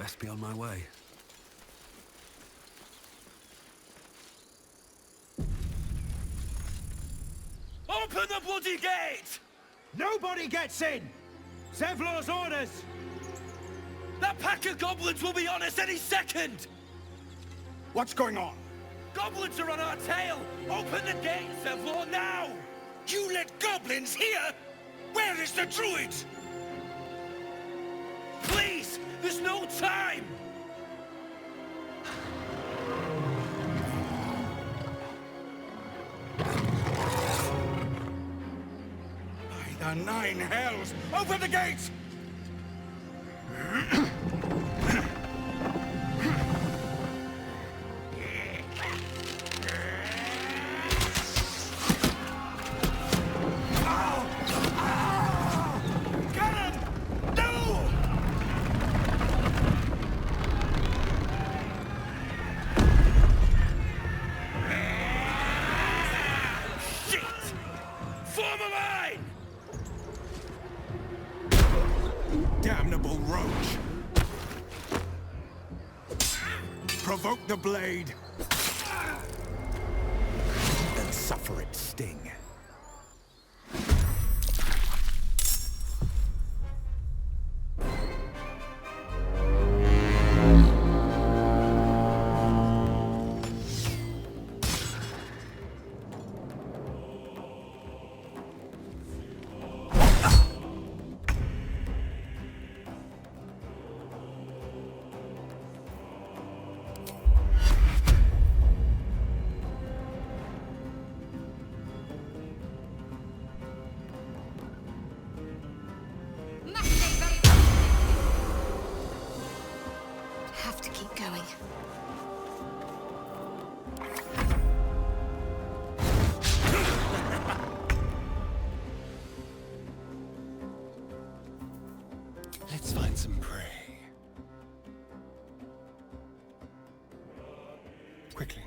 best be on my way. Open the bloody gate! Nobody gets in! Zevlor's orders! That pack of goblins will be on us any second! What's going on? Goblins are on our tail! Open the gate, Zevlor, now! You let goblins here? Where is the druid? Please! There's no time! By the 9 hells! Open the gates! Damnable roach! Provoke the blade, and suffer its sting. Have to keep going. Let's find some prey. Quickly.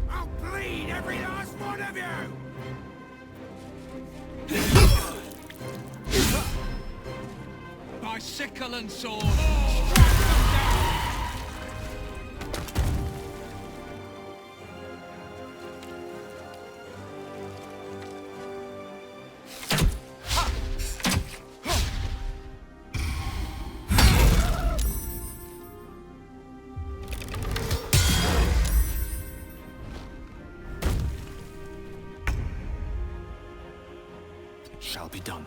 I'll bleed every last one of you! By sickle and sword. It shall be done.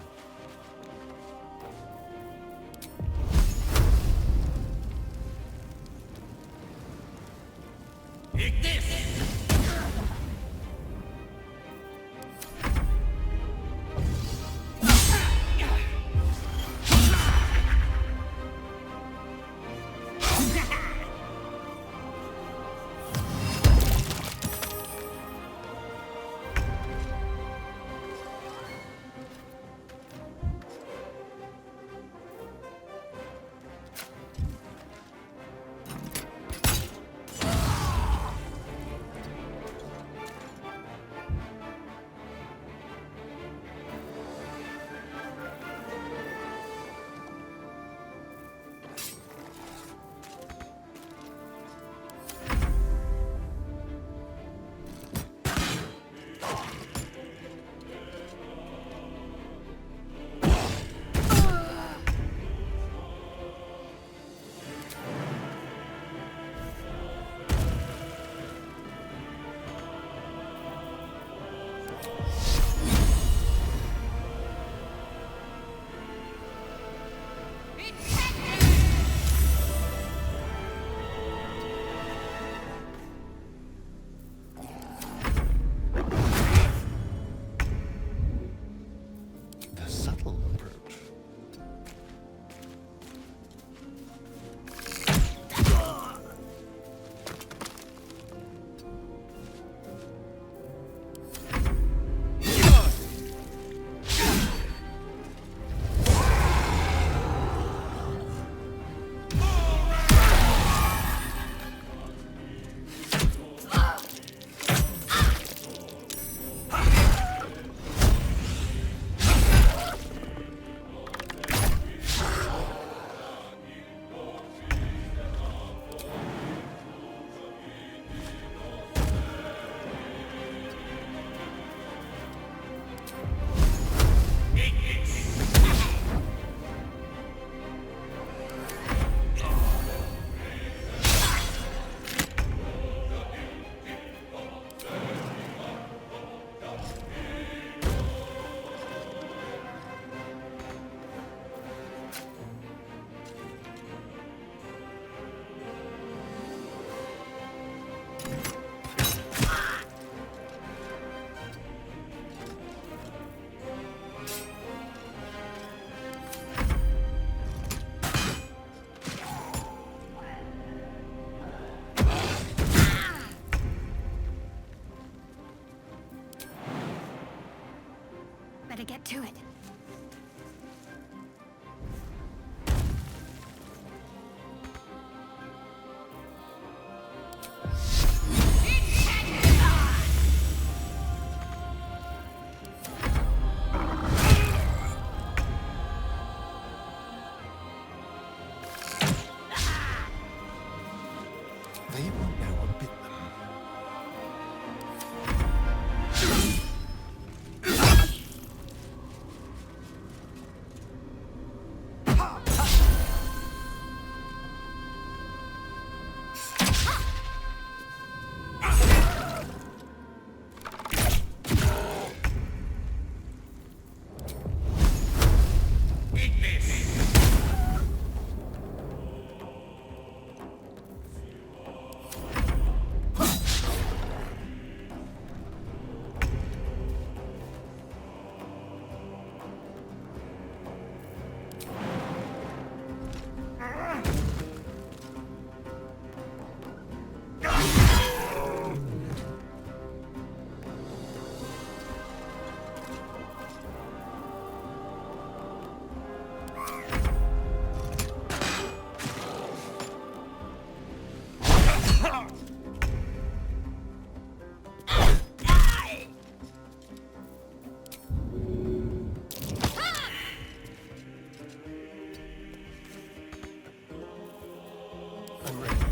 already.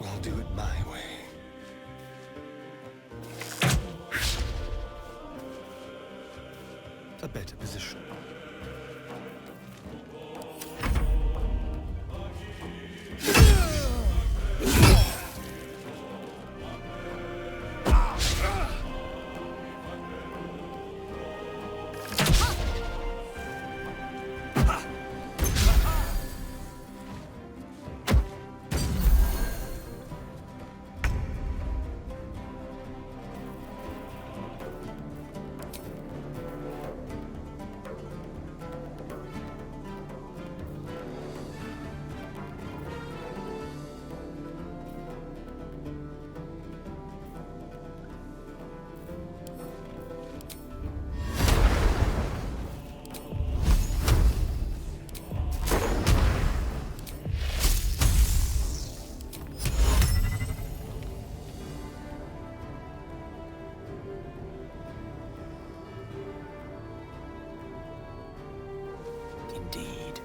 We'll do it my way. A better position. Indeed.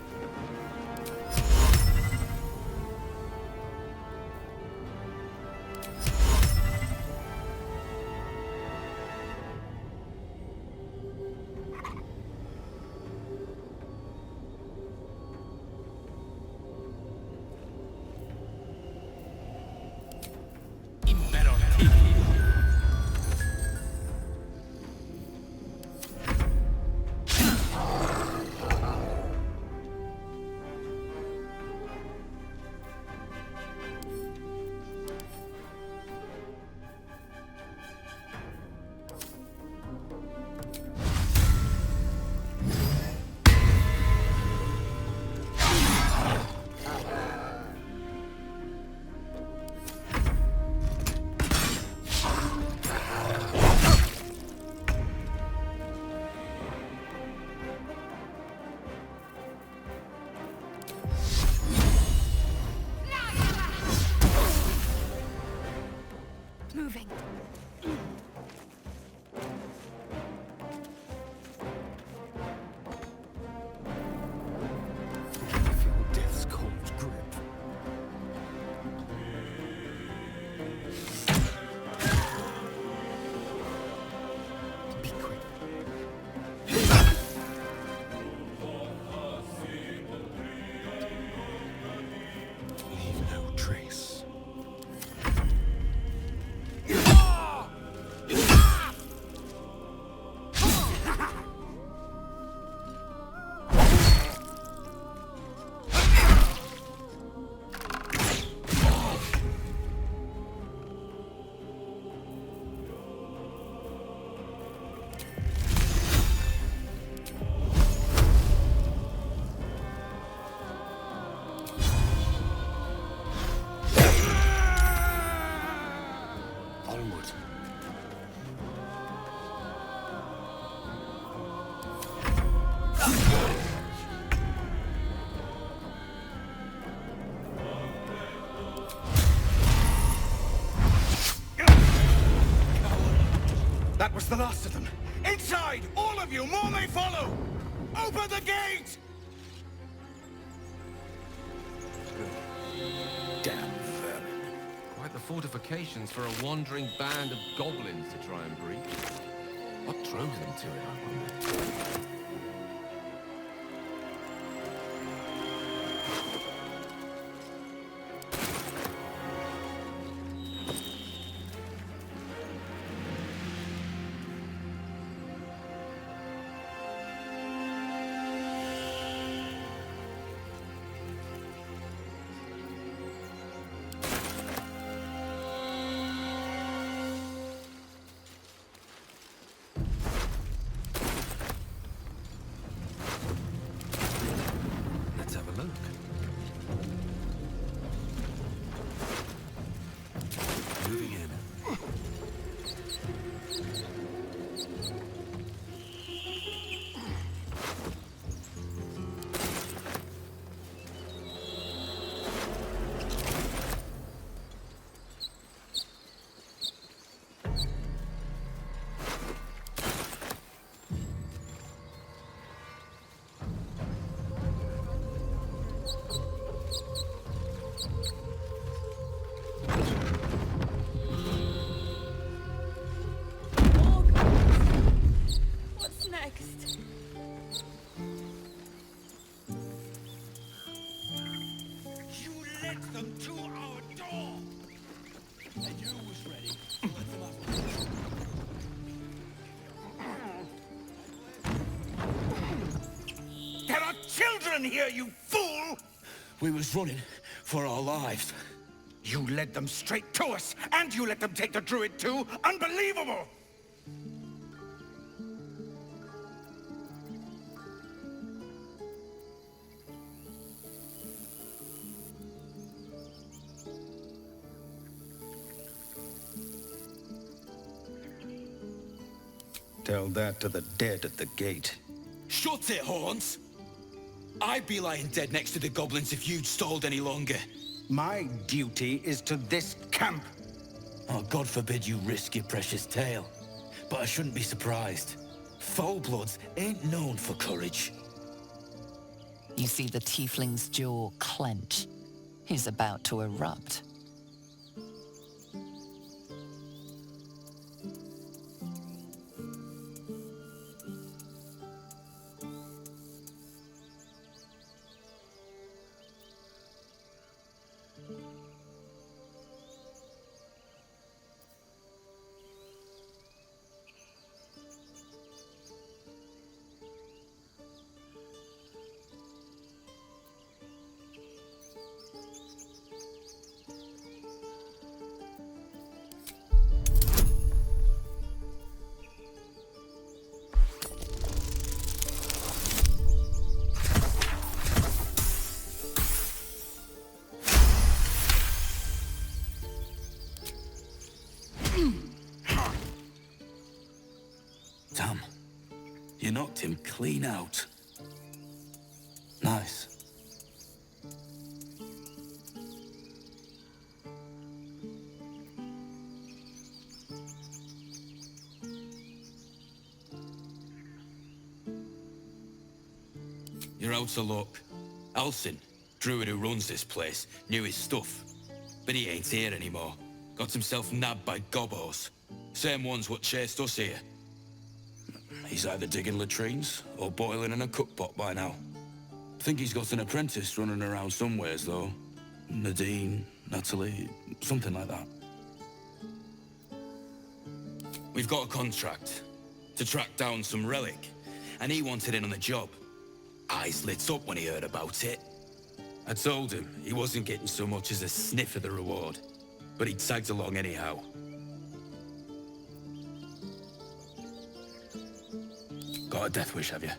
Moving. Feel death's cold grip. Be quick. Leave no trace. Onward. That was the last of them. Inside! All of you! More may follow! Open the gate! Damn vermin. Quite the fortifications for a wandering band of goblins to try and breach. What drove them to it, I wonder? done here, you fool! We was running for our lives. You led them straight to us, and you let them take the druid too? Unbelievable! Tell that to the dead at the gate. Shut it, Horns! I'd be lying dead next to the goblins if you'd stalled any longer. My duty is to this camp. Oh, God forbid you risk your precious tail. But I shouldn't be surprised. Foul-bloods ain't known for courage. You see the tiefling's jaw clench. He's about to erupt. Damn. You knocked him clean out. Nice. You're out of luck. Alcin, druid who runs this place, knew his stuff. But he ain't here anymore. Got himself nabbed by gobos. Same ones what chased us here. He's either digging latrines or boiling in a cookpot by now. Think he's got an apprentice running around somewheres, though. Nadine, Natalie, something like that. We've got a contract to track down some relic, and he wanted in on the job. Eyes lit up when he heard about it. I told him he wasn't getting so much as a sniff of the reward, but he tagged along anyhow. Got a death wish, have you?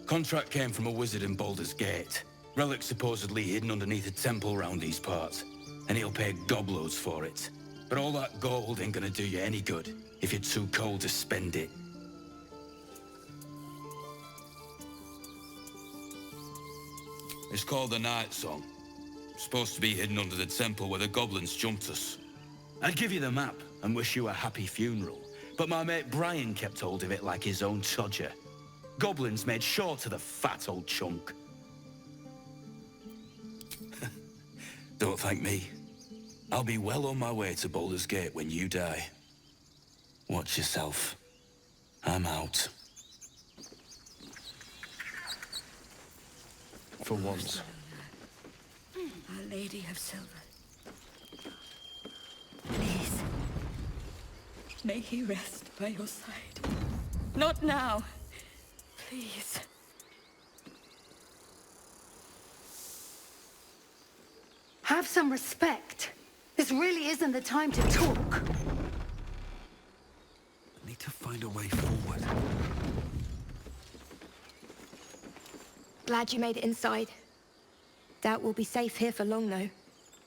Contract came from a wizard in Baldur's Gate. Relic supposedly hidden underneath a temple round these parts, and he'll pay gobloads for it. But all that gold ain't gonna do you any good if you're too cold to spend it. It's called the Night Song. Supposed to be hidden under the temple where the goblins jumped us. I'd give you the map and wish you a happy funeral, but my mate Brian kept hold of it like his own Todger. Goblins made sure to the fat old chunk. Don't thank me. I'll be well on my way to Baldur's Gate when you die. Watch yourself. I'm out. For once. Our Lady of Silver. Please. May he rest by your side. Not now. Please. Have some respect. This really isn't the time to talk. Need to find a way forward. Glad you made it inside. Doubt we'll be safe here for long, though.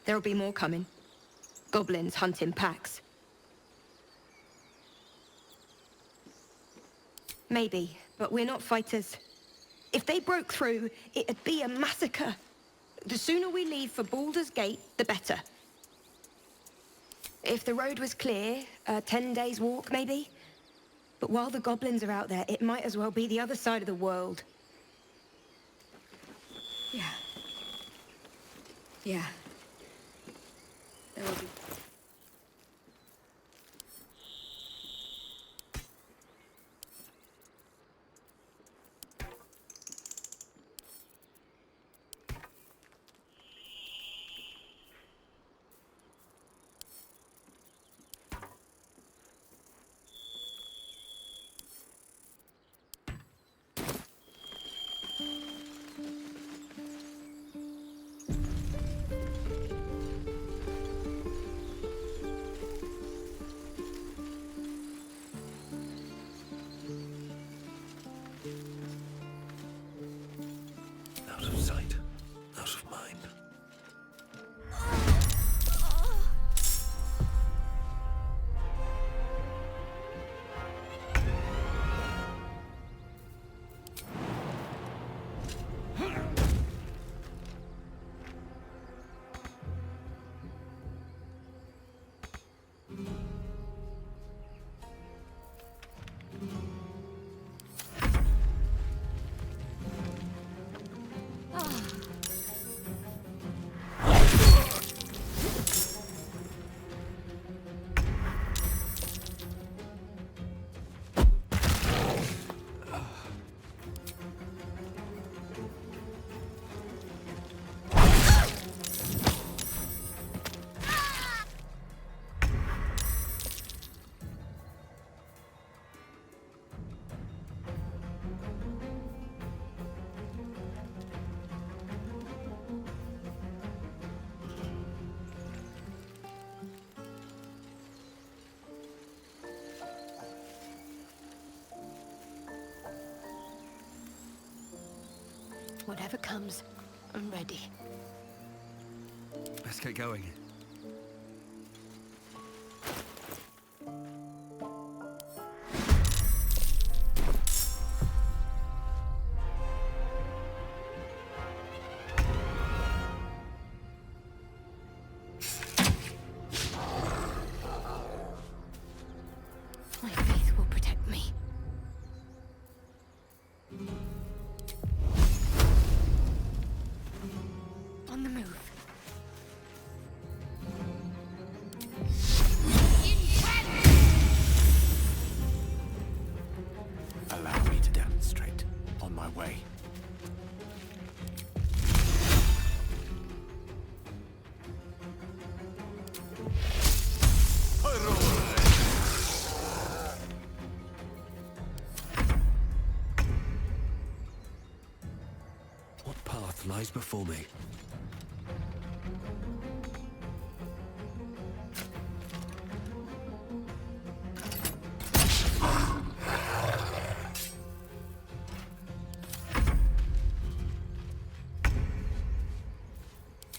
There'll be more coming. Goblins hunting packs. Maybe, but we're not fighters. If they broke through, it'd be a massacre. The sooner we leave for Baldur's Gate, the better. If the road was clear, 10 days walk, maybe? But while the goblins are out there, it might as well be the other side of the world. Yeah. Yeah. There will be... Whatever comes, I'm ready. Let's get going. My faith will protect me. On the move. Allow me to demonstrate. On my way. What path lies before me?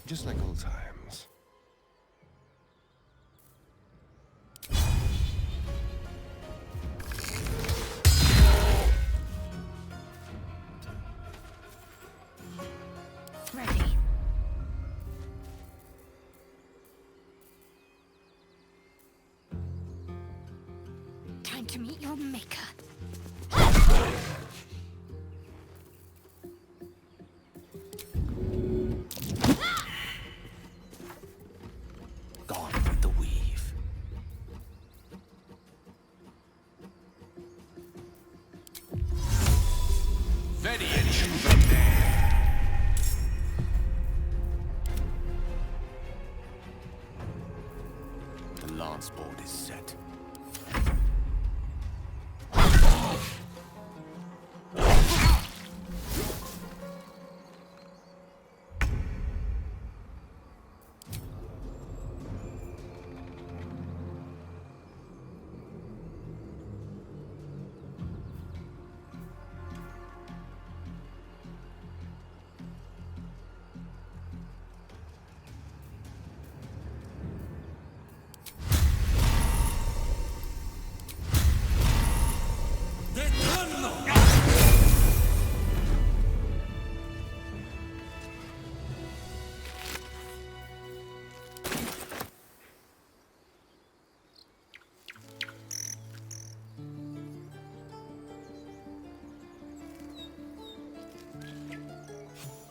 Just like old times. Ready. Time to meet your maker. Gone with the weave. The lance board is set.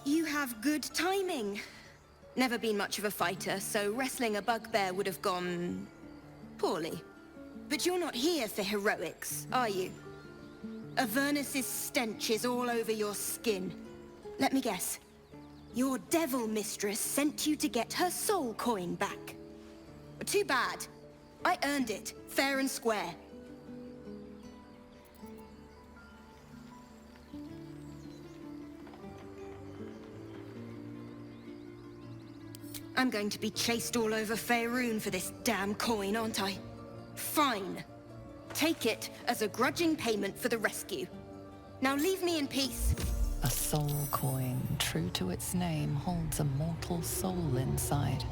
You have good timing. Never been much of a fighter, so wrestling a bugbear would have gone poorly. But you're not here for heroics, are you? Avernus's stench is all over your skin. Let me guess. Your devil mistress sent you to get her soul coin back. Too bad. I earned it, fair and square. I'm going to be chased all over Faerun for this damn coin, aren't I? Fine. Take it as a grudging payment for the rescue. Now leave me in peace. A soul coin, true to its name, holds a mortal soul inside.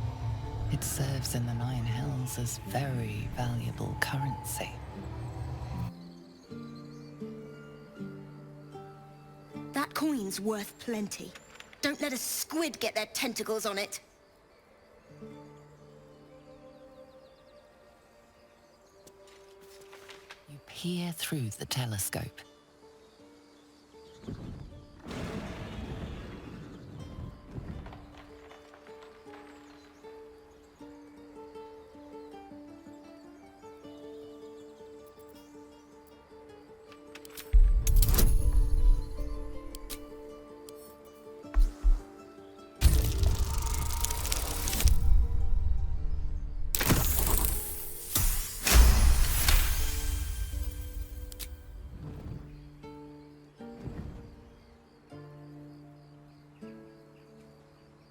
It serves in the Nine Hells as very valuable currency. That coin's worth plenty. Don't let a squid get their tentacles on it. You peer through the telescope.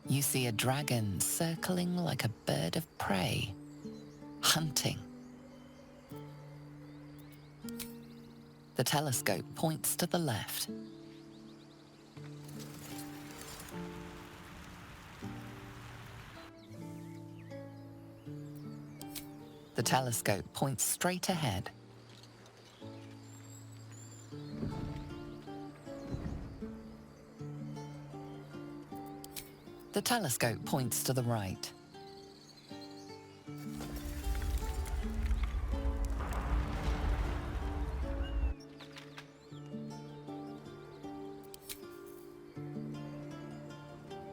You see a dragon circling like a bird of prey, hunting. The telescope points to the left. The telescope points straight ahead. The telescope points to the right.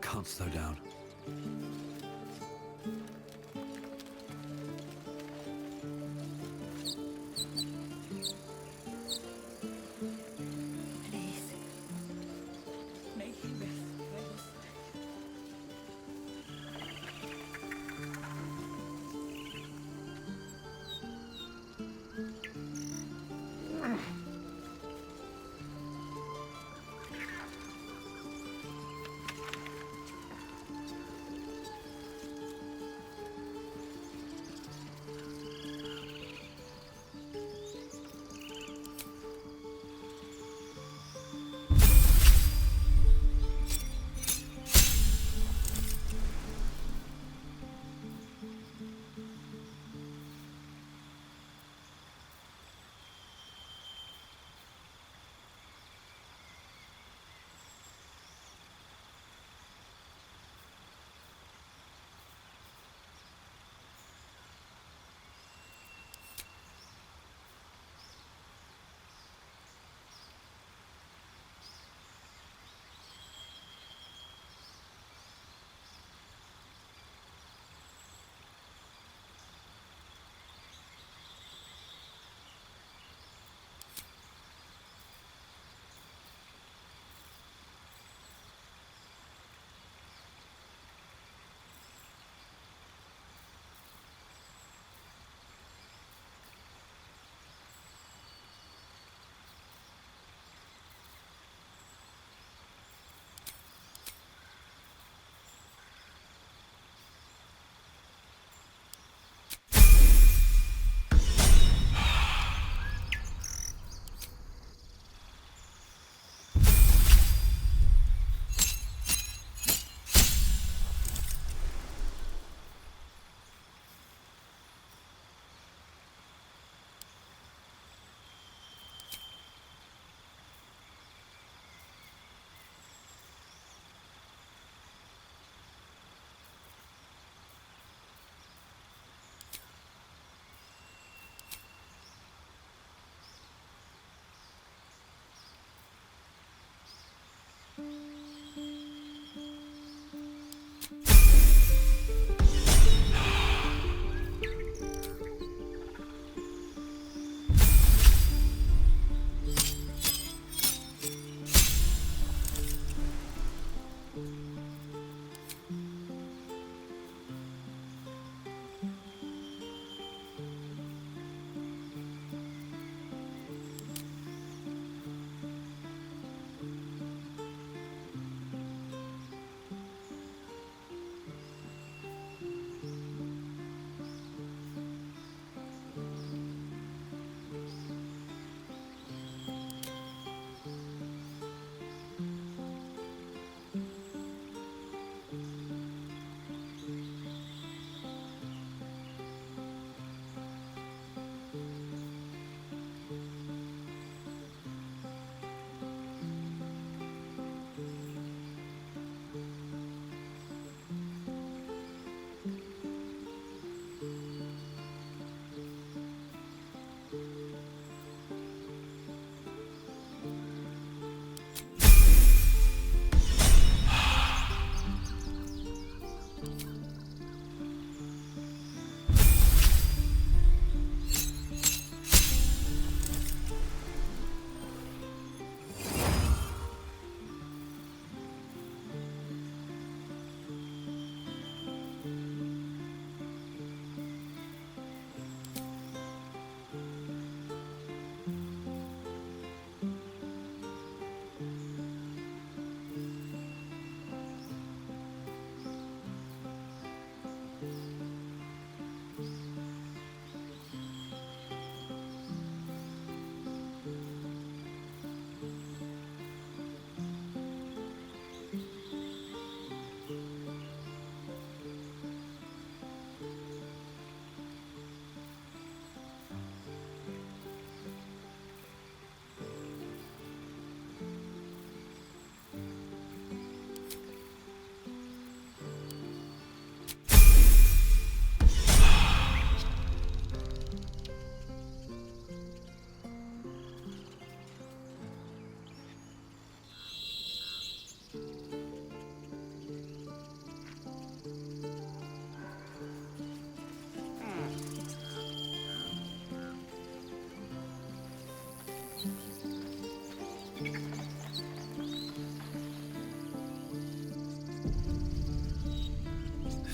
Can't slow down.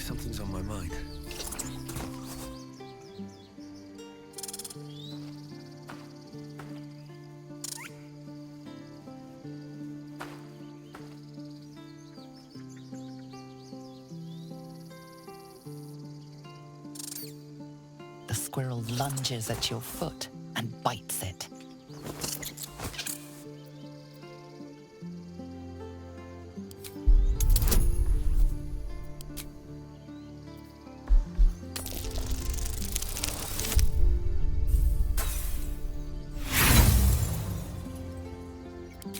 something's on my mind. The squirrel lunges at your foot and bites it.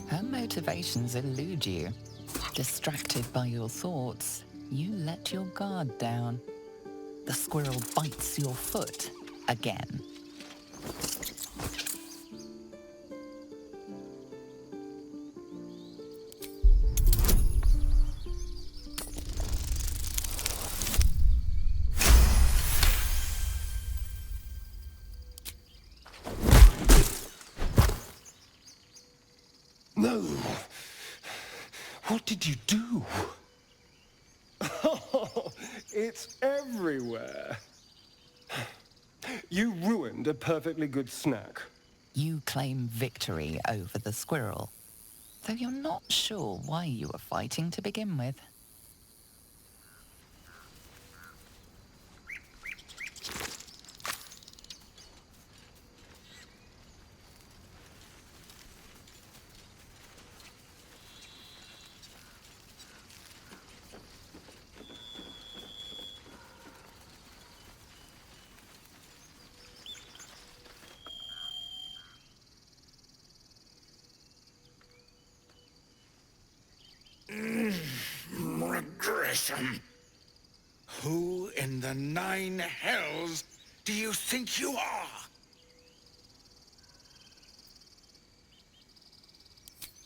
Her motivations elude you. Distracted by your thoughts, you let your guard down. The squirrel bites your foot again. No! What did you do? Oh, it's everywhere. You ruined a perfectly good snack. You claim victory over the squirrel, though you're not sure why you were fighting to begin with. Regression. Who in the 9 hells do you think you are?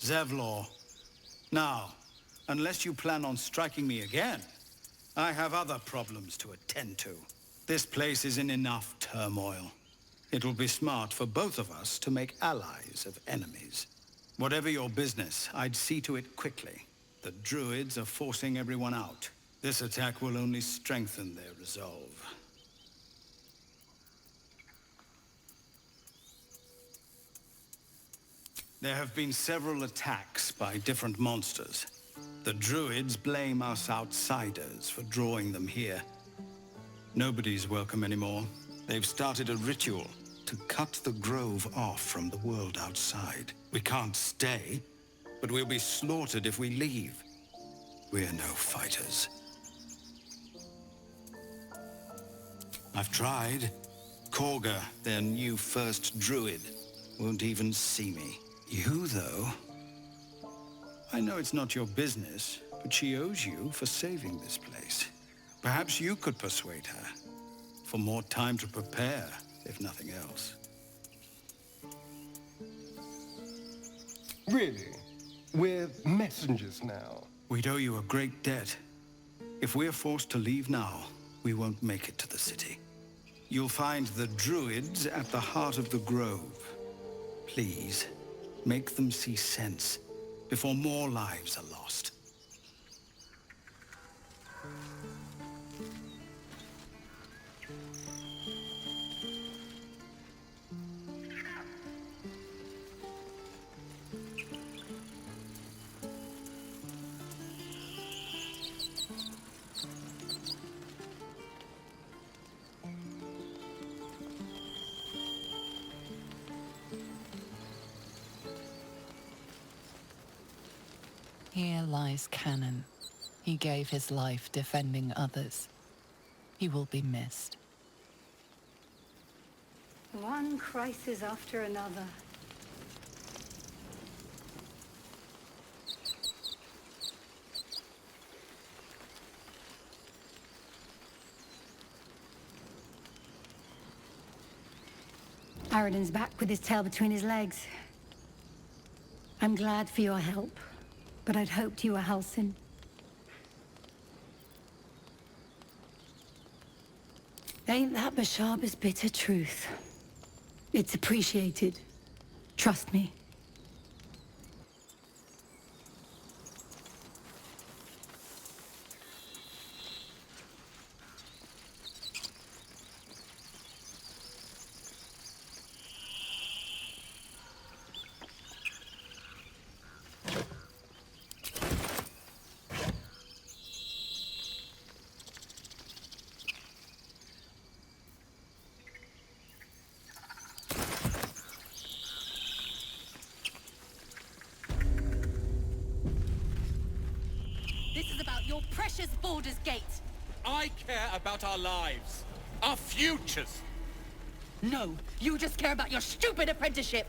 Zevlor. Now, unless you plan on striking me again, I have other problems to attend to. This place is in enough turmoil. It will be smart for both of us to make allies of enemies. Whatever your business, I'd see to it quickly. The druids are forcing everyone out. This attack will only strengthen their resolve. There have been several attacks by different monsters. The druids blame us outsiders for drawing them here. Nobody's welcome anymore. They've started a ritual to cut the grove off from the world outside. We can't stay, but we'll be slaughtered if we leave. We're no fighters. I've tried. Korga, their new first druid, won't even see me. You, though? I know it's not your business, but she owes you for saving this place. Perhaps you could persuade her. For more time to prepare, if nothing else. Really? We're messengers now. We'd owe you a great debt. If we're forced to leave now, we won't make it to the city. You'll find the druids at the heart of the grove. Please, make them see sense before more lives are lost. Here lies Canon. He gave his life defending others. He will be missed. One crisis after another. Aradin's back with his tail between his legs. I'm glad for your help, but I'd hoped you were Halsin. Ain't that Bashaba's bitter truth? It's appreciated. Trust me. This is about your precious Baldur's Gate. I care about our lives. Our futures. No, you just care about your stupid apprenticeship.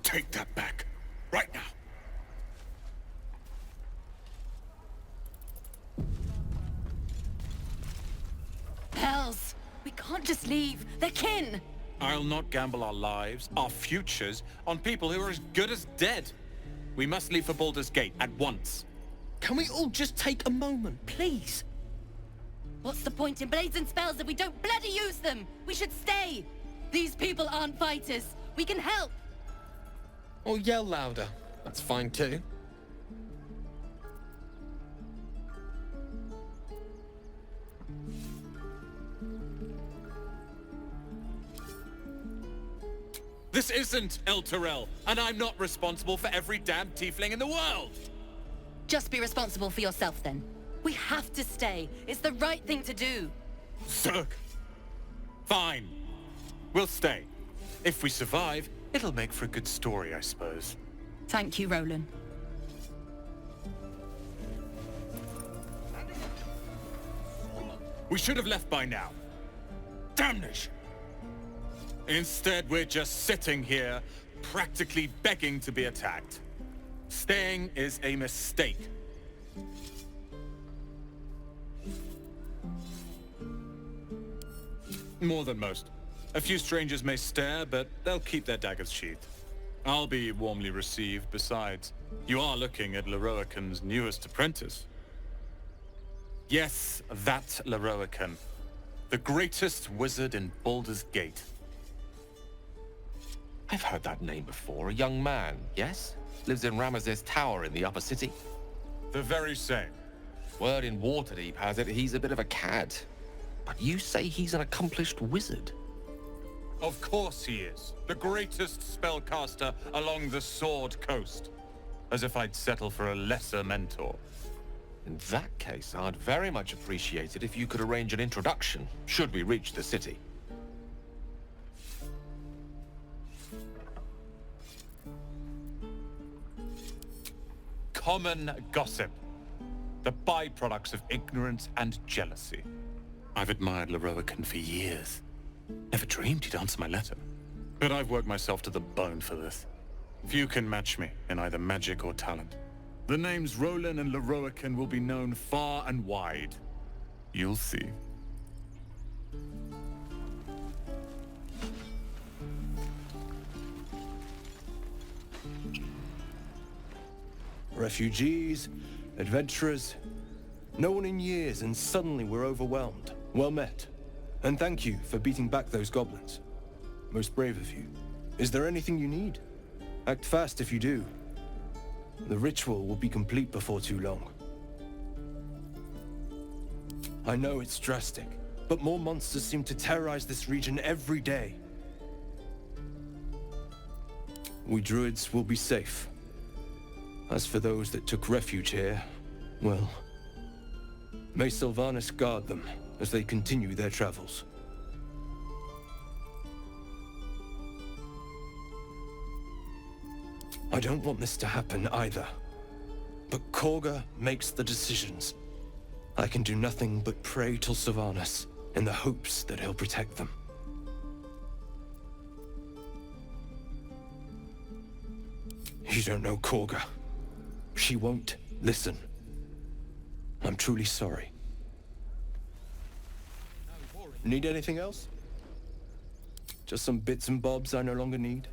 Take that back. Right now. Hells, we can't just leave. They're kin. I'll not gamble our lives, our futures, on people who are as good as dead. We must leave for Baldur's Gate at once. Can we all just take a moment, please? What's the point in blades and spells if we don't bloody use them? We should stay. These people aren't fighters. We can help. Or yell louder. That's fine too. This isn't El Terrell, and I'm not responsible for every damn tiefling in the world! Just be responsible for yourself then. We have to stay. It's the right thing to do. Zerg! Fine. We'll stay. If we survive, it'll make for a good story, I suppose. Thank you, Roland. We should have left by now. Damnation! Instead, we're just sitting here, practically begging to be attacked. Staying is a mistake. More than most. A few strangers may stare, but they'll keep their daggers sheathed. I'll be warmly received. Besides, you are looking at Leroican's newest apprentice. Yes, that Leroican. The greatest wizard in Baldur's Gate. I've heard that name before. A young man, yes? Lives in Ramaz's tower in the upper city. The very same. Word in Waterdeep has it he's a bit of a cad. But you say he's an accomplished wizard. Of course he is. The greatest spellcaster along the Sword Coast. As if I'd settle for a lesser mentor. In that case, I'd very much appreciate it if you could arrange an introduction, should we reach the city. Common gossip. The byproducts of ignorance and jealousy. I've admired Leroican for years. Never dreamed he'd answer my letter. But I've worked myself to the bone for this. Few can match me in either magic or talent. The names Roland and Leroican will be known far and wide. You'll see. Refugees, adventurers, no one in years, and suddenly we're overwhelmed. Well met. And thank you for beating back those goblins. Most brave of you. Is there anything you need? Act fast if you do. The ritual will be complete before too long. I know it's drastic, but more monsters seem to terrorize this region every day. We druids will be safe. As for those that took refuge here, well, may Sylvanas guard them as they continue their travels. I don't want this to happen either. But Korga makes the decisions. I can do nothing but pray to Sylvanas in the hopes that he'll protect them. You don't know Korga. She won't listen. I'm truly sorry. Need anything else? Just some bits and bobs I no longer need?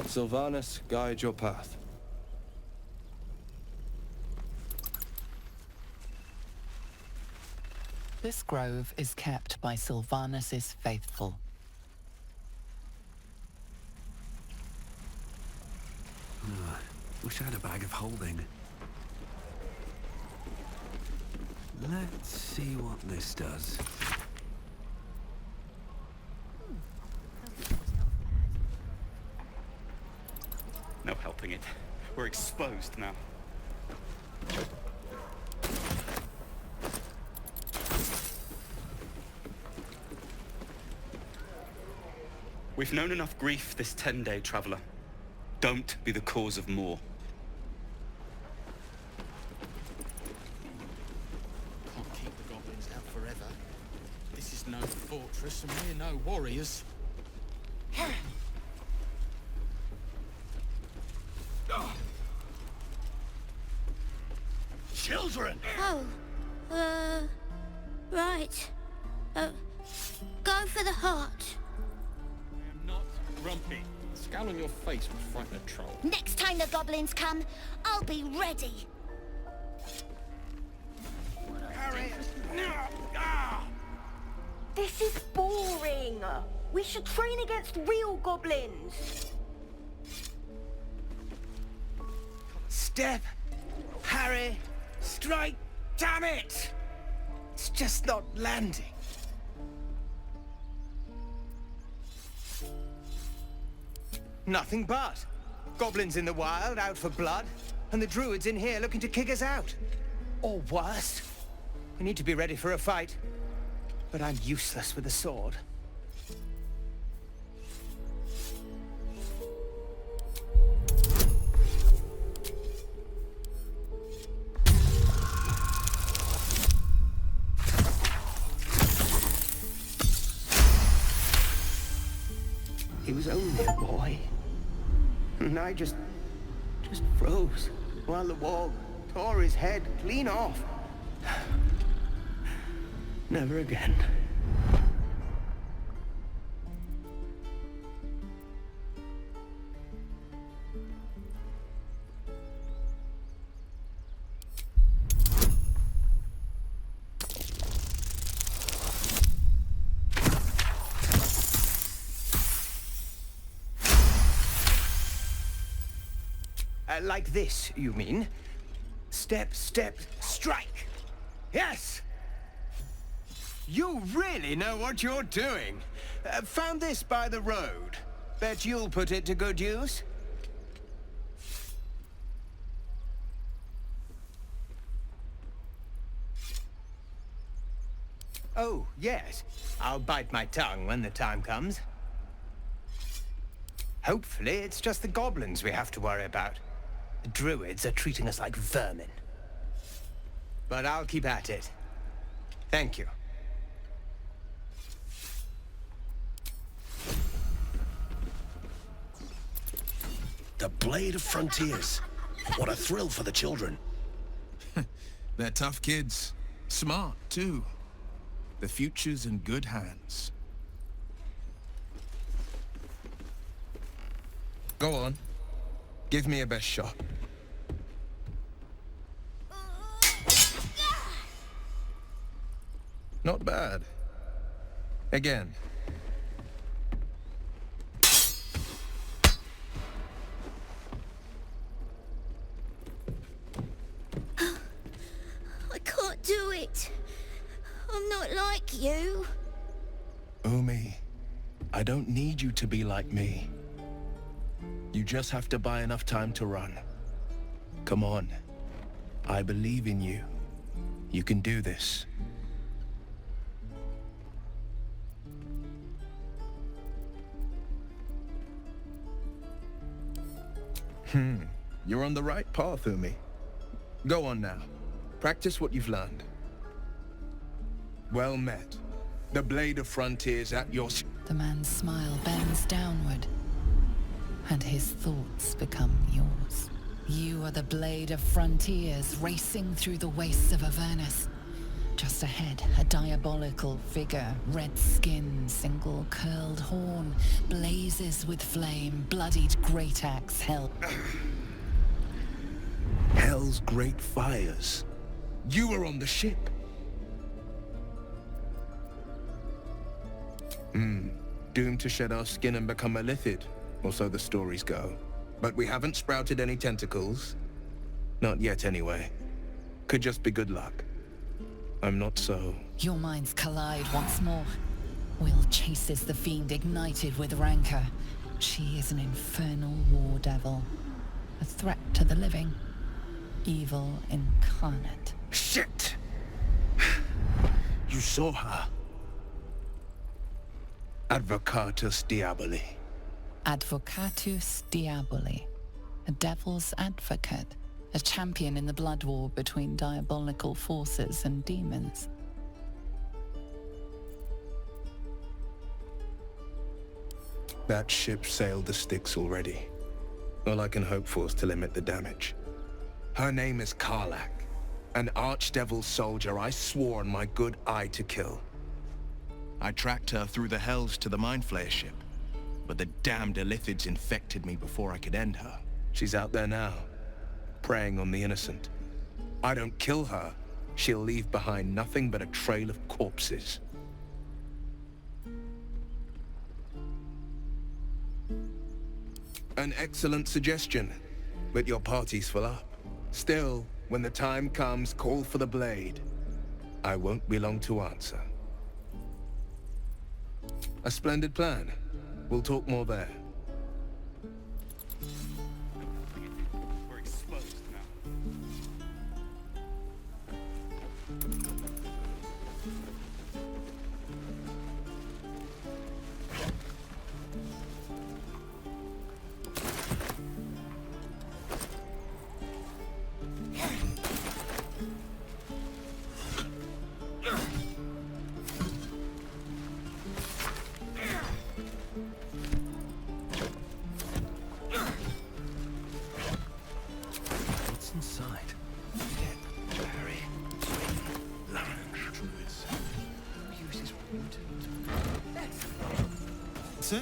Sylvanas, guide your path. This grove is kept by Sylvanas's faithful. Wish I had a bag of holding. Let's see what this does. No helping it. We're exposed now. We've known enough grief this 10-day traveler. Don't be the cause of more. Can't keep the goblins out forever. This is no fortress and we're no warriors. Children! Oh, right. Go for the heart. I'm not grumpy. Scowl on your face would frighten a troll. Next time the goblins come, I'll be ready. Harry! No! Ah! This is boring. We should train against real goblins. Step! Harry! Strike! Damn it! It's just not landing. Nothing but. Goblins in the wild, out for blood, and the druids in here looking to kick us out. Or worse. We need to be ready for a fight. But I'm useless with a sword. He was only a boy. And I just froze while the wall tore his head clean off. Never again. Like this, you mean? Step, step, strike! Yes! You really know what you're doing. Found this by the road. Bet you'll put it to good use. Oh, yes. I'll bite my tongue when the time comes. Hopefully, it's just the goblins we have to worry about. The druids are treating us like vermin. But I'll keep at it. Thank you. The Blade of Frontiers. What a thrill for the children. They're tough kids. Smart, too. The future's in good hands. Go on. Give me your best shot. Not bad. Again. I can't do it. I'm not like you. Umi, I don't need you to be like me. You just have to buy enough time to run. Come on. I believe in you. You can do this. You're on the right path, Umi. Go on now. Practice what you've learned. Well met. The Blade of Frontiers at your... The man's smile bends downward, and his thoughts become yours. You are the Blade of Frontiers racing through the wastes of Avernus. Just ahead, a diabolical figure, red skin, single curled horn, blazes with flame, bloodied great axe held. Hell's great fires. You were on the ship. Doomed to shed our skin and become a lithid, or so the stories go. But we haven't sprouted any tentacles. Not yet, anyway. Could just be good luck. I'm not so... Your minds collide once more. Will chases the fiend ignited with rancor. She is an infernal war devil. A threat to the living. Evil incarnate. Shit! You saw her. Advocatus Diaboli. Advocatus Diaboli. A devil's advocate. A champion in the blood war between diabolical forces and demons. That ship sailed the Styx already. All I can hope for is to limit the damage. Her name is Karlach, an archdevil soldier I swore on my good eye to kill. I tracked her through the hells to the Mind Flayer ship, but the damned Illithids infected me before I could end her. She's out there now, preying on the innocent. I don't kill her, she'll leave behind nothing but a trail of corpses. An excellent suggestion, but your party's full up. Still, when the time comes, call for the blade. I won't be long to answer. A splendid plan. We'll talk more there. We're exposed now. So,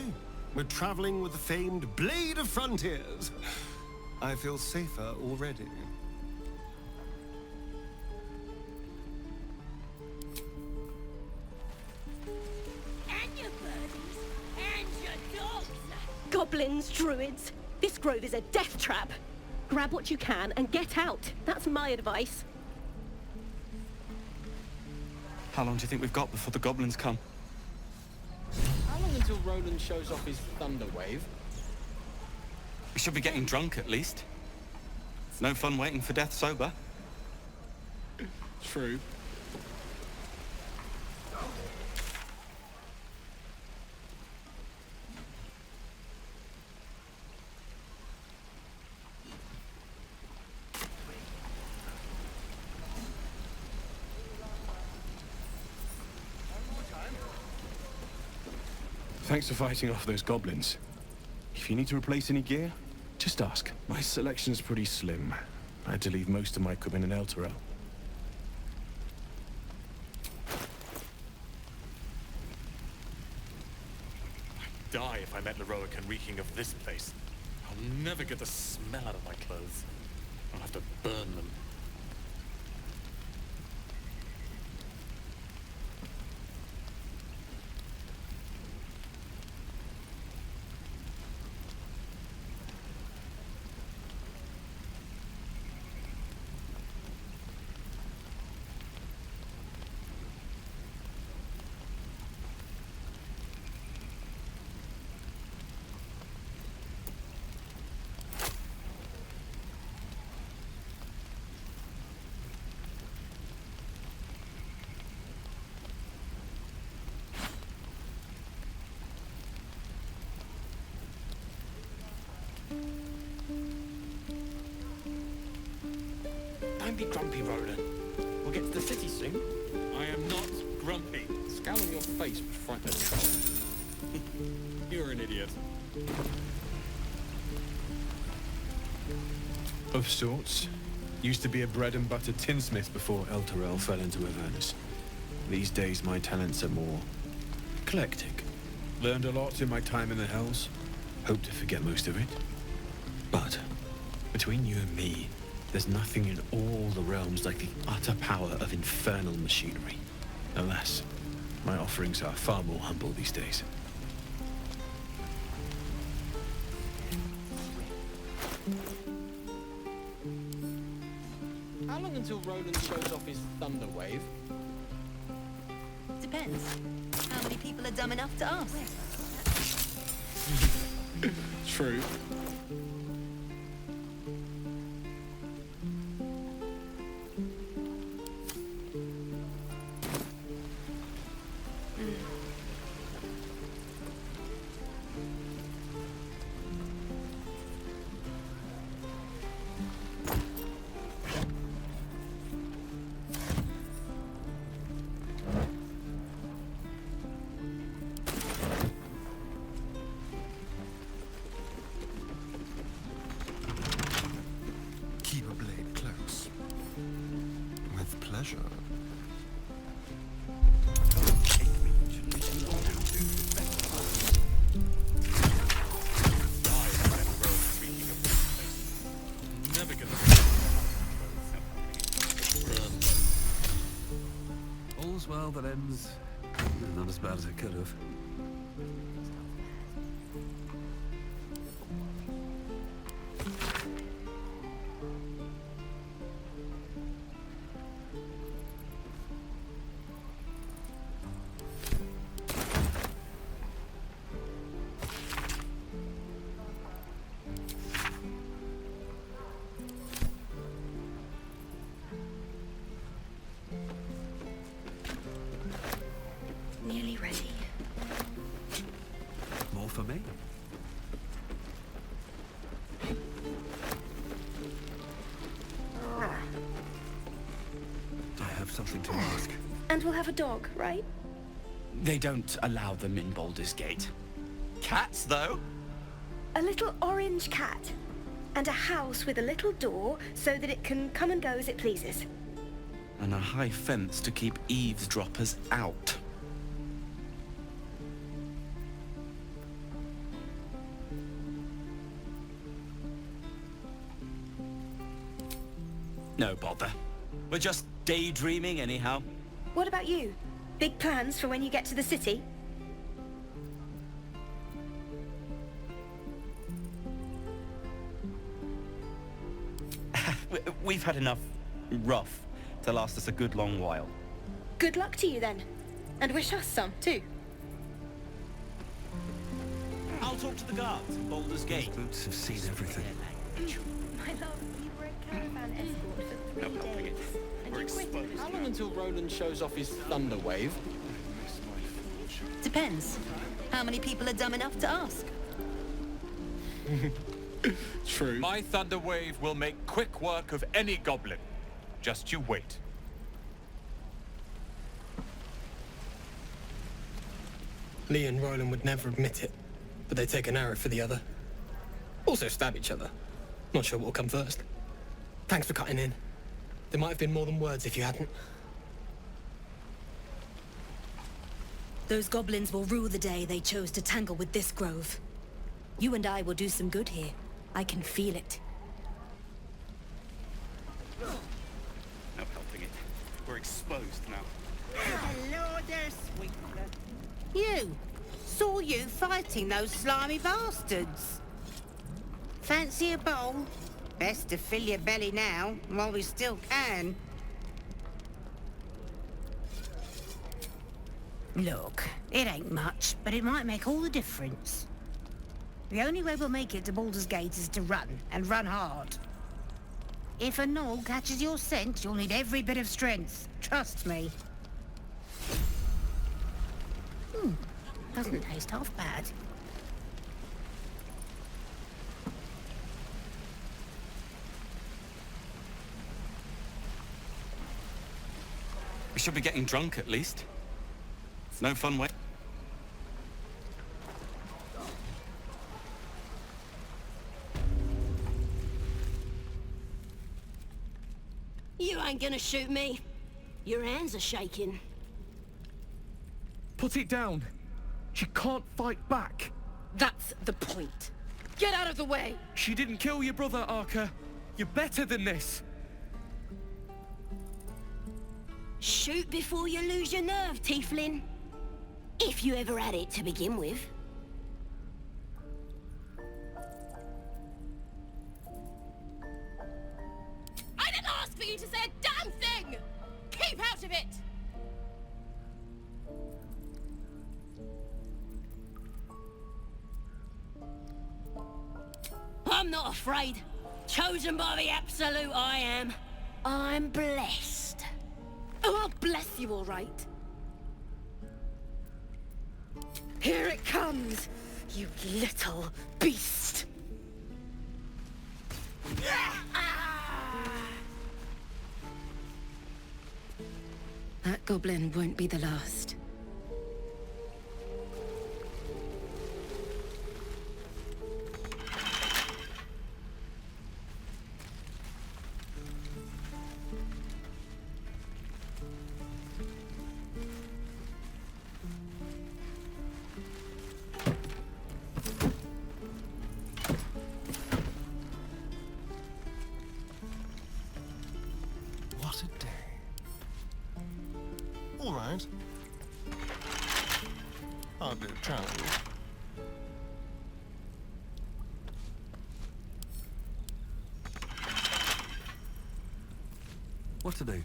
we're traveling with the famed Blade of Frontiers. I feel safer already. And your birdies, and your dogs. Goblins, druids. This grove is a death trap. Grab what you can and get out. That's my advice. How long do you think we've got before the goblins come? How long until Roland shows off his thunder wave? We should be getting drunk at least. It's no fun waiting for death sober. True. Thanks for fighting off those goblins. If you need to replace any gear, just ask. My selection's pretty slim. I had to leave most of my equipment in Elturel. I'd die if I met Leroican reeking of this place. I'll never get the smell out of my clothes. I'll have to burn them. Don't be grumpy, Roland. We'll get to the city soon. I am not grumpy. Scowl on your face would frighten a troll. You're an idiot. Of sorts. Used to be a bread and butter tinsmith before El Terrell fell into Avernus. These days my talents are more eclectic. Learned a lot in my time in the Hells. Hope to forget most of it. But between you and me, there's nothing in all the realms like the utter power of infernal machinery. Alas, my offerings are far more humble these days. How long until Roland shows off his thunder wave? Depends. How many people are dumb enough to ask? True. Keep a blade close. With pleasure. Never gonna All's well that ends not as bad as it could have. Nearly ready. More for me? I have something to ask. And we'll have a dog, right? They don't allow them in Baldur's Gate. Cats, though? A little orange cat. And a house with a little door so that it can come and go as it pleases. And a high fence to keep eavesdroppers out. No bother. We're just daydreaming anyhow. What about you? Big plans for when you get to the city? We've had enough rough to last us a good long while. Good luck to you then. And wish us some, too. I'll talk to the guards in Baldur's Gate. Boots have seen everything. My love, you were a caravan escort for 3 days. And you quit. How long until Roland shows off his thunder wave? Depends. How many people are dumb enough to ask? True. My thunder wave will make quick work of any goblin. Just you wait. Lee and Roland would never admit it, but they take an arrow for the other. Also stab each other. Not sure what will come first. Thanks for cutting in. There might have been more than words if you hadn't. Those goblins will rue the day they chose to tangle with this grove. You and I will do some good here. I can feel it. No helping it. We're exposed now. Hello there, sweetheart. You! Saw you fighting those slimy bastards. Fancy a bowl? Best to fill your belly now, while we still can. Look, it ain't much, but it might make all the difference. The only way we'll make it to Baldur's Gate is to run, and run hard. If a gnoll catches your scent, you'll need every bit of strength. Trust me. Doesn't taste half bad. We should be getting drunk at least. It's no fun way. gonna shoot me. Your hands are shaking. Put it down. She can't fight back. That's the point. Get out of the way! She didn't kill your brother, Arca. You're better than this. Shoot before you lose your nerve, Tiefling. If you ever had it to begin with. I didn't ask for you to say a damn thing! Keep out of it! I'm not afraid. Chosen by the Absolute, I am. I'm blessed. Oh, I'll bless you, all right. Here it comes, you little beast. That goblin won't be the last. What a day. All right. Hardly a challenge. What to do?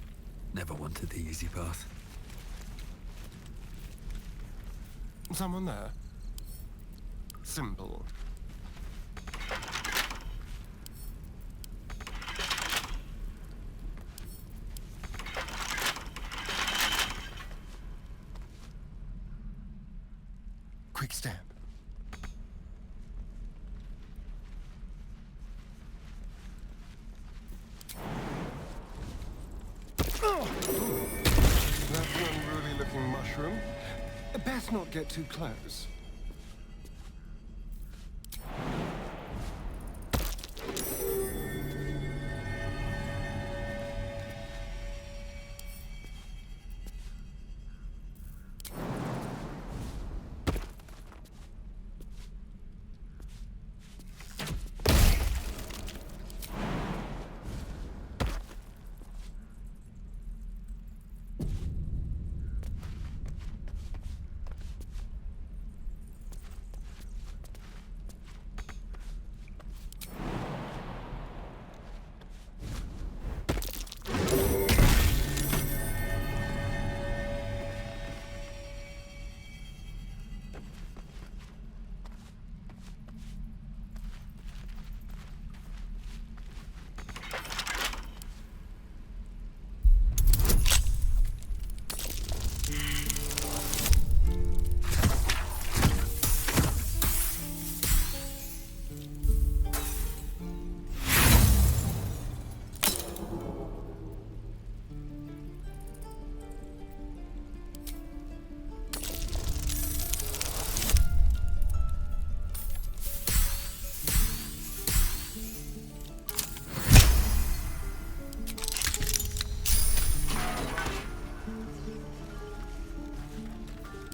Never wanted the easy path. Someone there? Simple. Quick step. Oh! That's an unruly looking mushroom. Best not get too close.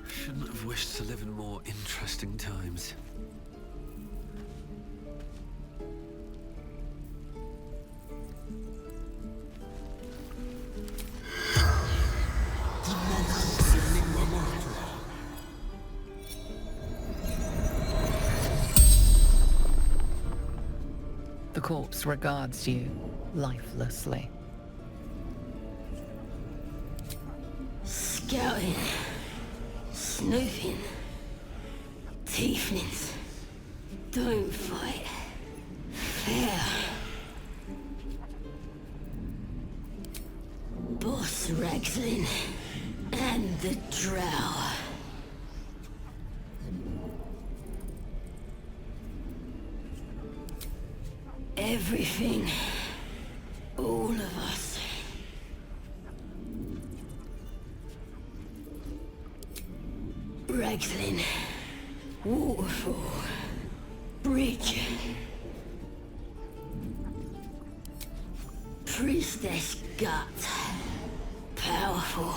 Shouldn't have wished to live in more interesting times. The corpse regards you lifelessly. Scouting. Snooping. Tieflings. Don't fight. Fair. Boss Ragslin. And the Drow. Everything. All of us. Ragslin. Waterfall. Bridge. Priestess gut. Powerful.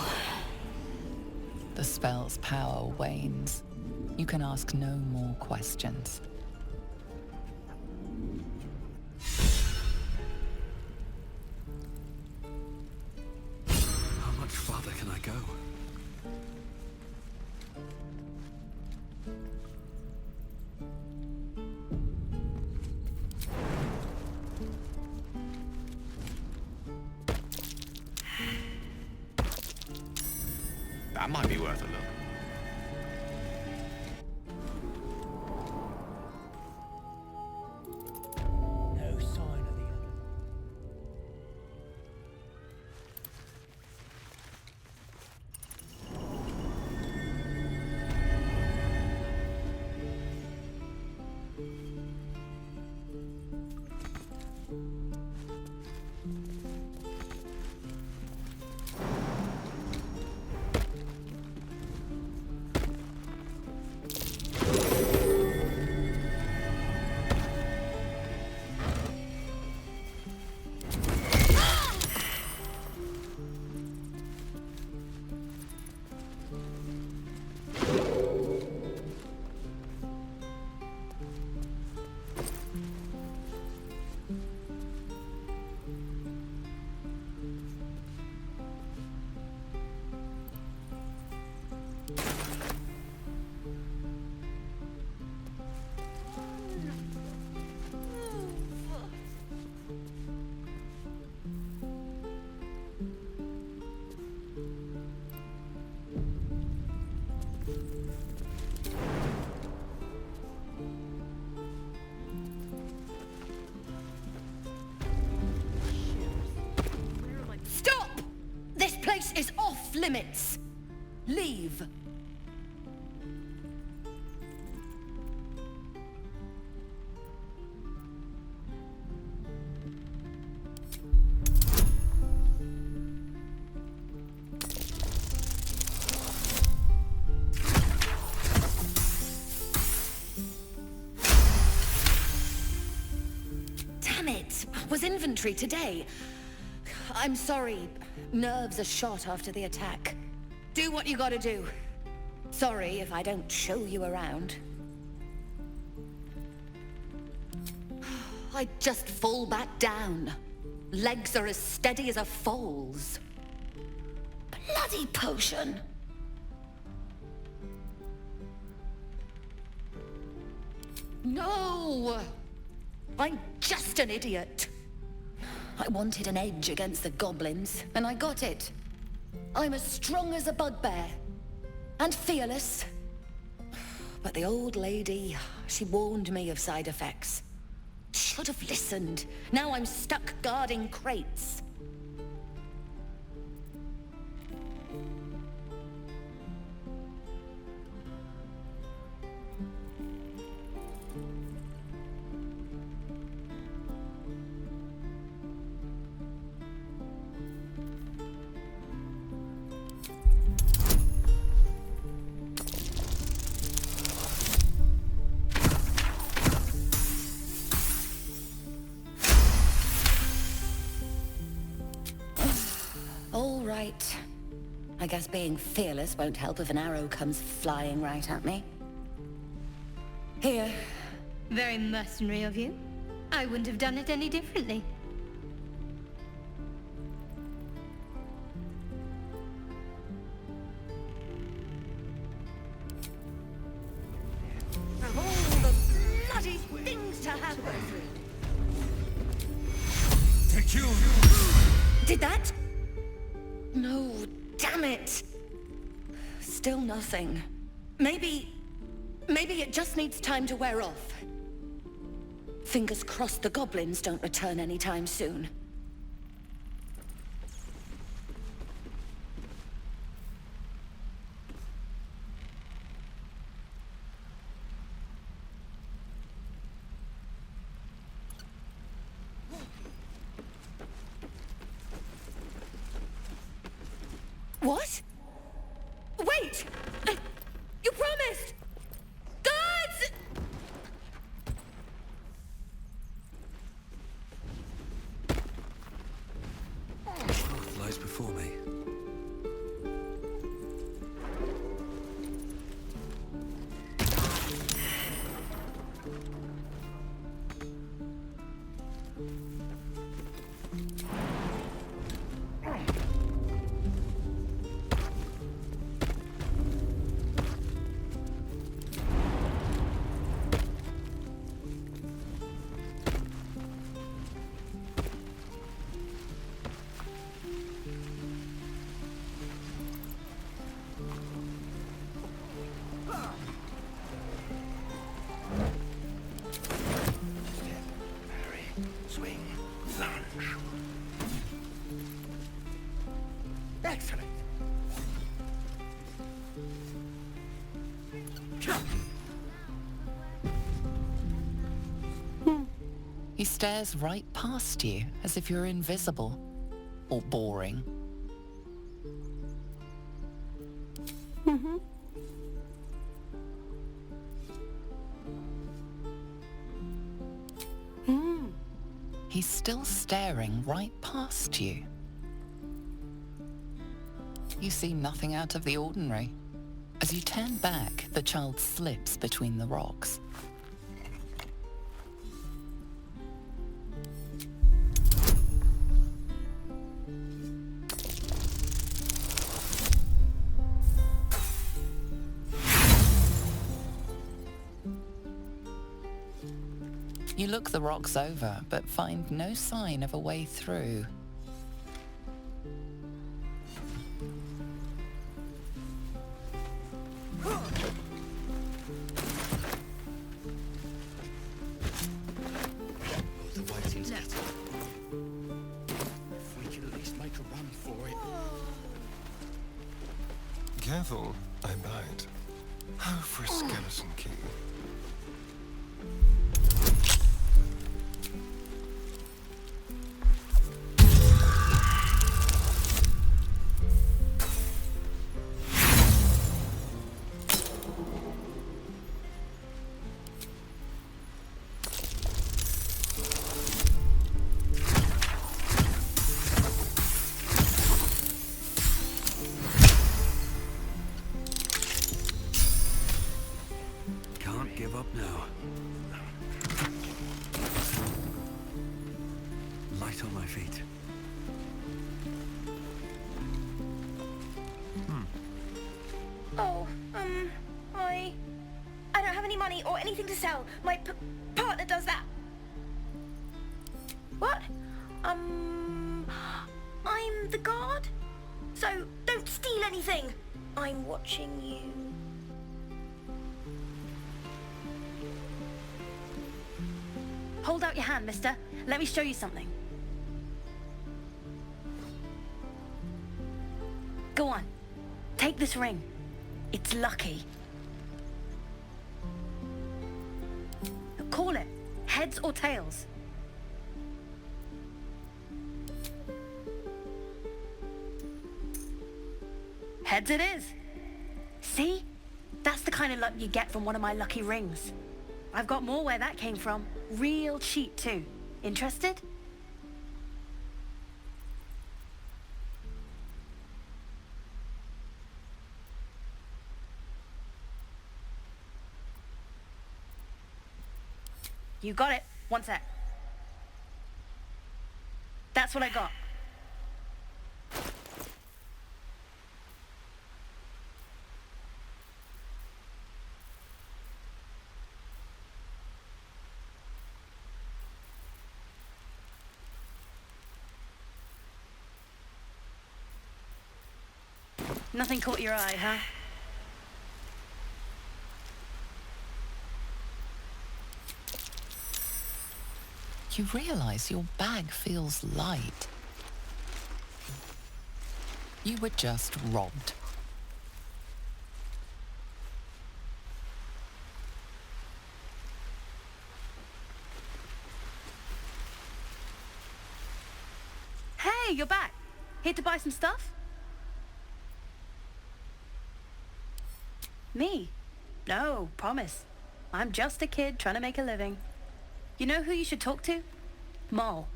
The spell's power wanes. You can ask no more questions. How much farther can I go? That might be worth a look. No sign of the other. Stop! This place is off limits. Leave. Damn it! Was inventory today? I'm sorry. Nerves are shot after the attack. Do what you gotta do. Sorry if I don't show you around. I just fall back down. Legs are as steady as a foal's. Bloody potion! No! I'm just an idiot. I wanted an edge against the goblins, and I got it. I'm as strong as a bugbear. And fearless. But the old lady, she warned me of side effects. Should have listened. Now I'm stuck guarding crates. All right. I guess being fearless won't help if an arrow comes flying right at me. Here. Very mercenary of you. I wouldn't have done it any differently. Of all the bloody things to happen. Take you! Did that? No, damn it. Still nothing. Maybe it just needs time to wear off. Fingers crossed the goblins don't return anytime soon. What? Wait! You promised! Guards! He stares right past you, as if you're invisible. Or boring. He's still staring right past you. You see nothing out of the ordinary. As you turn back, the child slips between the rocks. You look the rocks over, but find no sign of a way through. The waiting's getting. If we could at least make a run for it. Careful, I bite. Oh, for a skeleton king. Can't give up now. Light on my feet. Oh, I don't have any money or anything to sell. My partner does that. What? I'm the guard. So don't steal anything. I'm watching you. Hold out your hand, mister. Let me show you something. Go on. Take this ring. It's lucky. Call it. Heads or tails. Heads it is. See? That's the kind of luck you get from one of my lucky rings. I've got more where that came from. Real cheap, too. Interested? You got it. One sec. That's what I got. Nothing caught your eye, huh? You realize your bag feels light. You were just robbed. Hey, you're back. Here to buy some stuff? Me? No, promise. I'm just a kid trying to make a living. You know who you should talk to? Moll.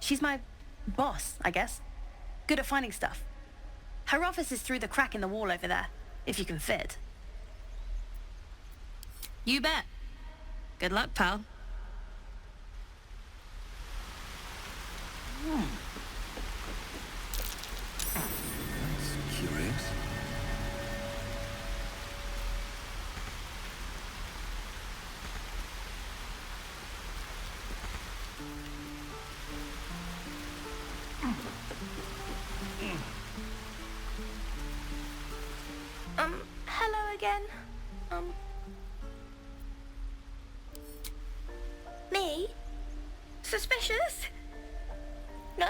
She's my boss, I guess. Good at finding stuff. Her office is through the crack in the wall over there, if you can fit. You bet. Good luck, pal. That's curious. Hello again. Me? Suspicious? No?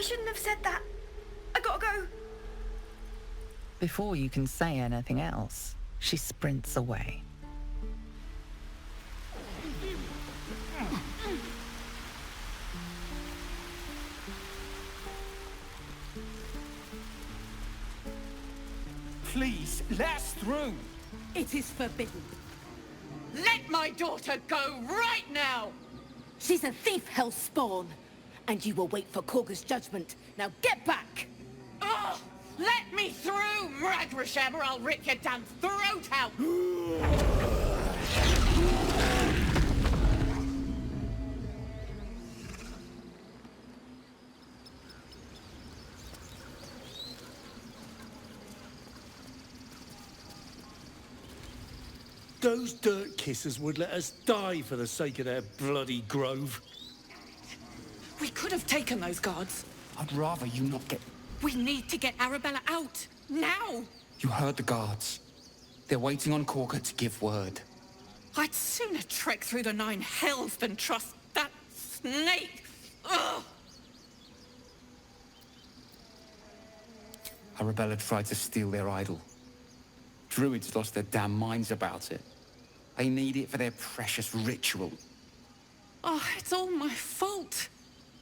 shouldn't have said that. I gotta go. Before you can say anything else, she sprints away. Please, let us through. It is forbidden. Let my daughter go right now! She's a thief, hellspawn, and you will wait for Korga's judgment. Now get back! Oh, let me through, Mragrasham, or I'll rip your damn throat out! Those dirt kissers would let us die for the sake of their bloody grove. We could have taken those guards. I'd rather you not get... We need to get Arabella out. Now! You heard the guards. They're waiting on Korga to give word. I'd sooner trek through the 9 hells than trust that snake. Ugh! Arabella tried to steal their idol. Druids lost their damn minds about it. They need it for their precious ritual. Oh, it's all my fault.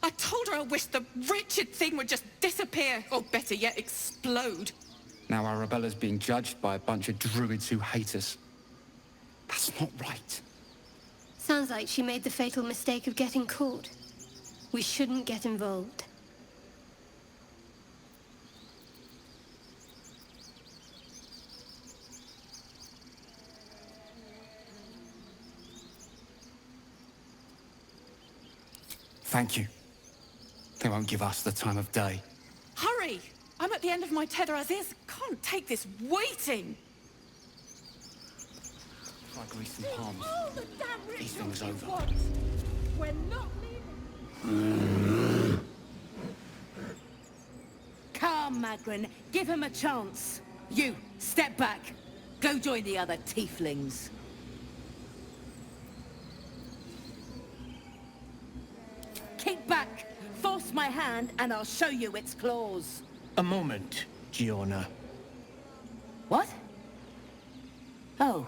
I told her I wished the wretched thing would just disappear, or better yet, explode. Now Arabella's being judged by a bunch of druids who hate us. That's not right. Sounds like she made the fatal mistake of getting caught. We shouldn't get involved. Thank you. They won't give us the time of day. Hurry! I'm at the end of my tether as is. Can't take this waiting. Try greasing palms. These things over. We're not leaving. Calm, Magrin. Give him a chance. You, step back. Go join the other tieflings. Keep back. Force my hand and I'll show you its claws. A moment, Giona. What? Oh.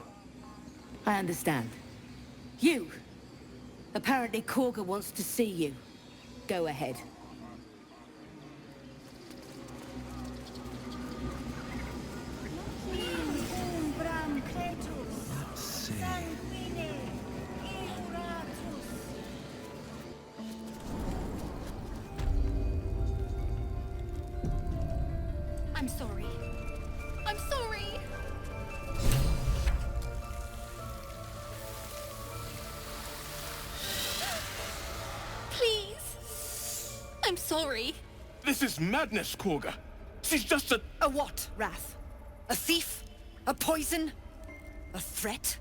I understand. You. Apparently Korga wants to see you. Go ahead. I'm sorry. I'm sorry! Please! I'm sorry. This is madness, Korga. She's just a... A what, Wrath? A thief? A poison? A threat?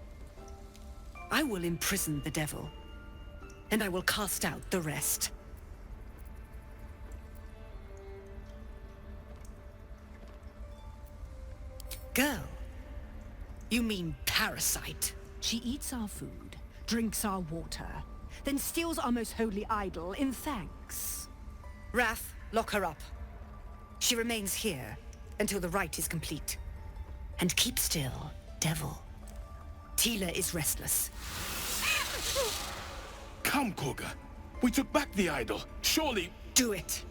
I will imprison the devil, and I will cast out the rest. Girl, you mean parasite? She eats our food, drinks our water, then steals our most holy idol in thanks. Wrath, lock her up. She remains here until the rite is complete. And keep still, devil. Tila is restless. Come, Korga. We took back the idol. Surely... Do it.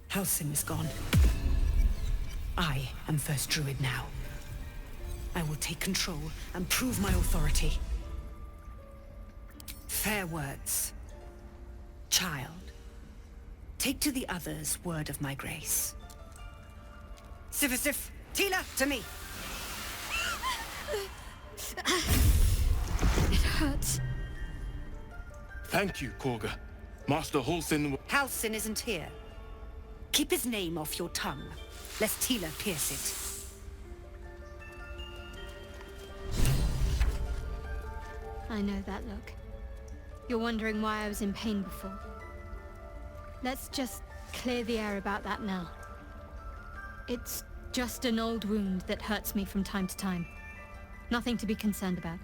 Halsin is gone. I am first druid now. I will take control and prove my authority. Fair words. Child, take to the others word of my grace. Sifisif, Tila, to me! It hurts. Thank you, Korga. Master Halsin... Halsin isn't here. Keep his name off your tongue, lest Tila pierce it. I know that look. You're wondering why I was in pain before. Let's just clear the air about that now. It's just an old wound that hurts me from time to time. Nothing to be concerned about.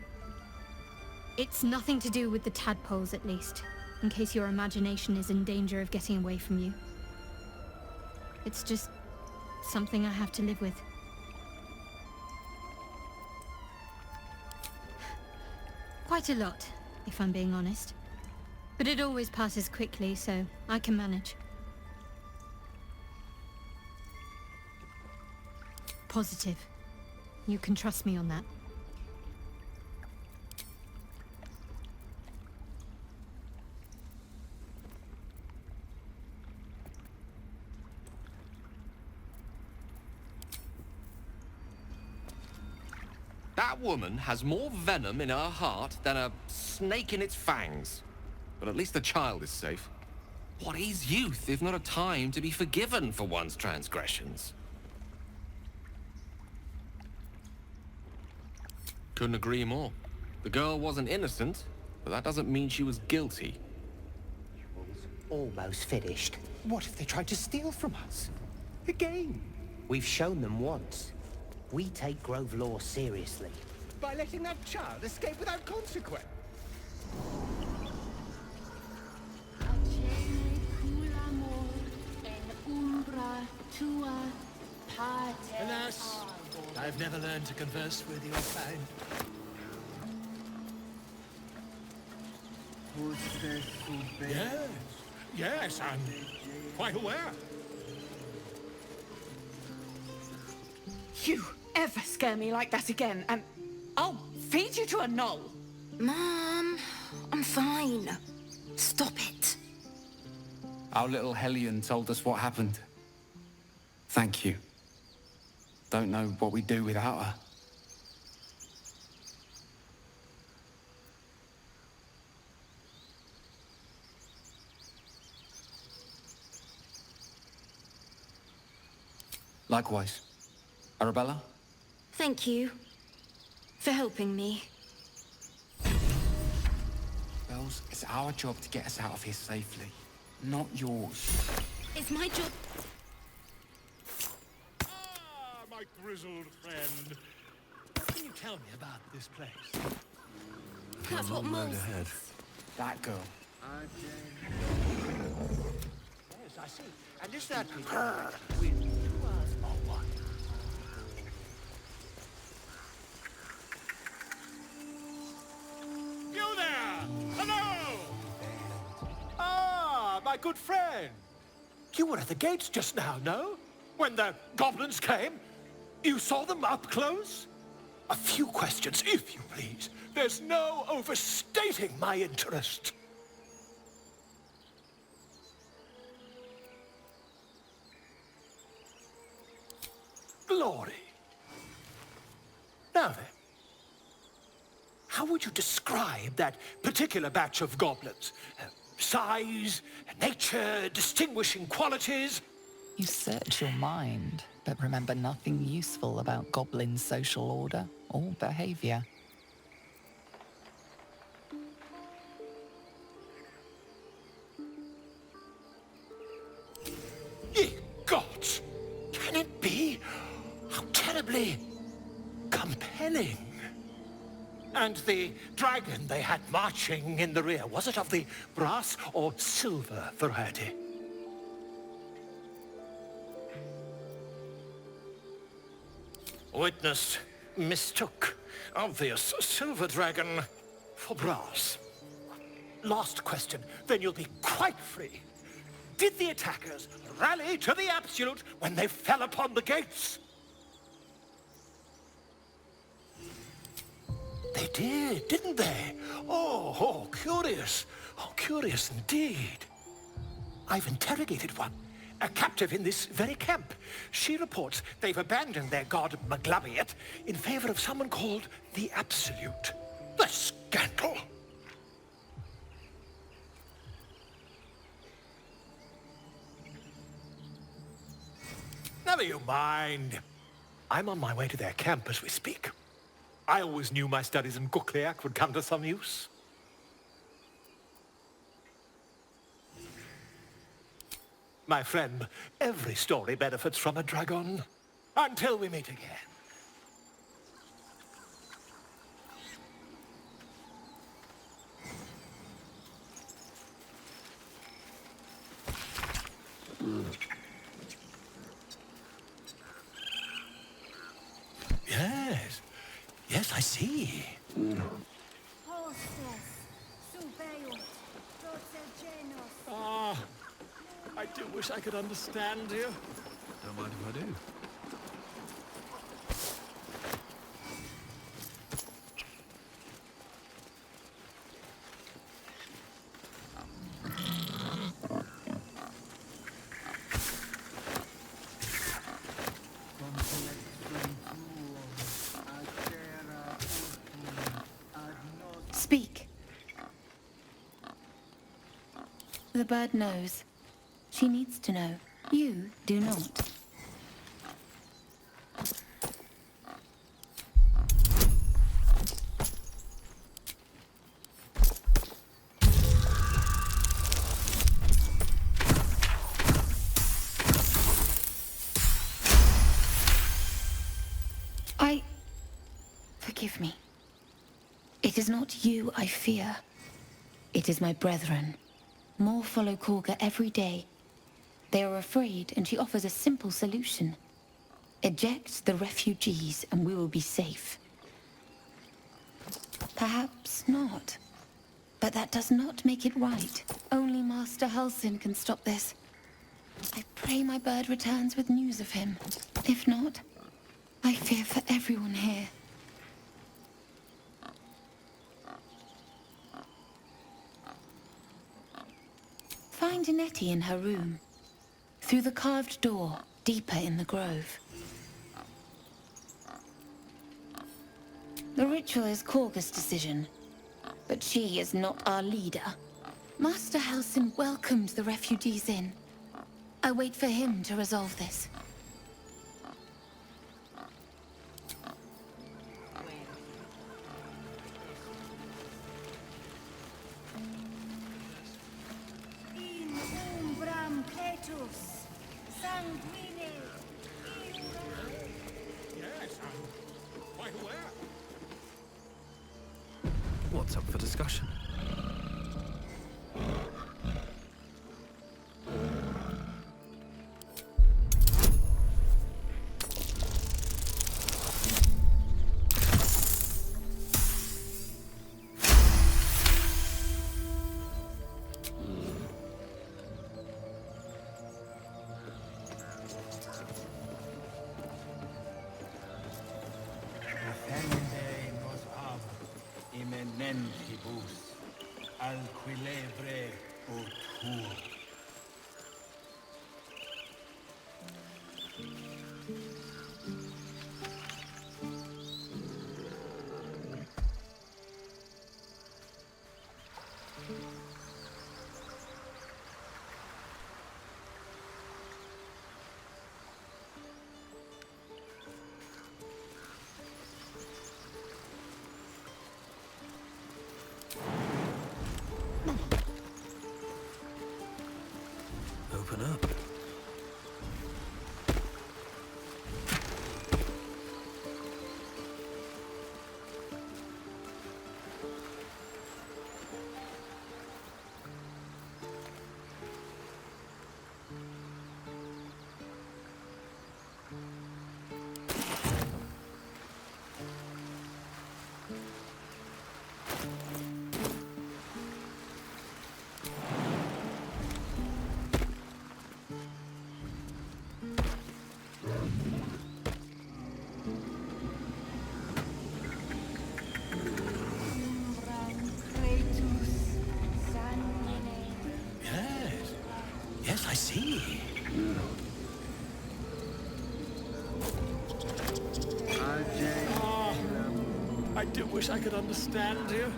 It's nothing to do with the tadpoles, at least, in case your imagination is in danger of getting away from you. It's just something I have to live with. Quite a lot, if I'm being honest. But it always passes quickly, so I can manage. Positive. You can trust me on that. That woman has more venom in her heart than a snake in its fangs. But at least the child is safe. What is youth if not a time to be forgiven for one's transgressions? Couldn't agree more. The girl wasn't innocent, but that doesn't mean she was guilty. Almost finished. What if they tried to steal from us? Again? We've shown them once. We take Grove law seriously. By letting that child escape without consequence. Alas, I've never learned to converse with your kind. Yes, I'm quite aware. You ever scare me like that again, and I'll feed you to a knoll. Mom, I'm fine. Stop it. Our little Hellion told us what happened. Thank you. Don't know what we'd do without her. Likewise. Arabella? Thank you for helping me. Bells, it's our job to get us out of here safely, not yours. It's my job. Ah, my grizzled friend. What can you tell me about this place? That's what Mole ahead. That girl. Yes, I see. And is that her with 2 hours or what? You there! Hello! Ah, my good friend. You were at the gates just now, no? When the goblins came? You saw them up close? A few questions, if you please. There's no overstating my interest. Glory. Now then, how would you describe that particular batch of goblins? Size, nature, distinguishing qualities? You search your mind, but remember nothing useful about goblin social order or behavior. Ye gods! Can it be? How terribly compelling. And the dragon they had marching in the rear, was it of the brass or silver variety? Witness mistook obvious silver dragon for brass. Last question, then you'll be quite free. Did the attackers rally to the absolute when they fell upon the gates? They did, didn't they? Oh, curious. Oh, curious indeed. I've interrogated one, a captive in this very camp. She reports they've abandoned their god Maglabiet in favor of someone called the Absolute. The scandal! Never you mind. I'm on my way to their camp as we speak. I always knew my studies in Gukliak would come to some use. My friend, every story benefits from a dragon. Until we meet again. Yes. Yes, I see. Ah, I do wish I could understand you. Don't mind if I do. Speak. The bird knows. She needs to know. You do not. Forgive me. It is not you I fear. It is my brethren. More follow Korga every day. They are afraid, and she offers a simple solution. Eject the refugees, and we will be safe. Perhaps not. But that does not make it right. Only Master Halsin can stop this. I pray my bird returns with news of him. If not, I fear for everyone here. Find Nettie in her room. Through the carved door, deeper in the grove. The ritual is Korga's decision, but she is not our leader. Master Halsin welcomed the refugees in. I wait for him to resolve this. What's up for discussion? Open up. Yes, I see. Ah, I do wish I could understand you.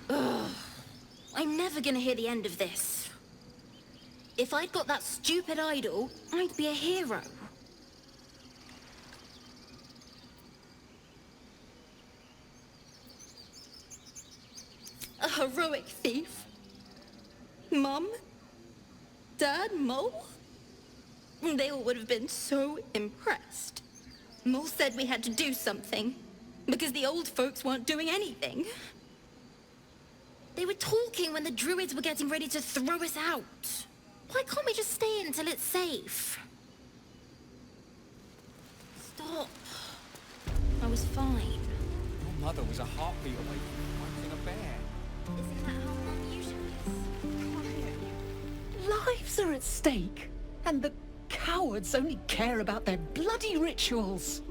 Ugh. I'm never gonna hear the end of this. If I'd got that stupid idol, I'd be a hero. A heroic thief? Mum? Dad? Mole? They all would have been so impressed. Mole said we had to do something, because the old folks weren't doing anything. They were talking when the druids were getting ready to throw us out. Why can't we just stay in until it's safe? Stop. I was fine. Your mother was a heartbeat away from fighting a bear. Isn't that how Mum usually is? Lives are at stake, and the cowards only care about their bloody rituals.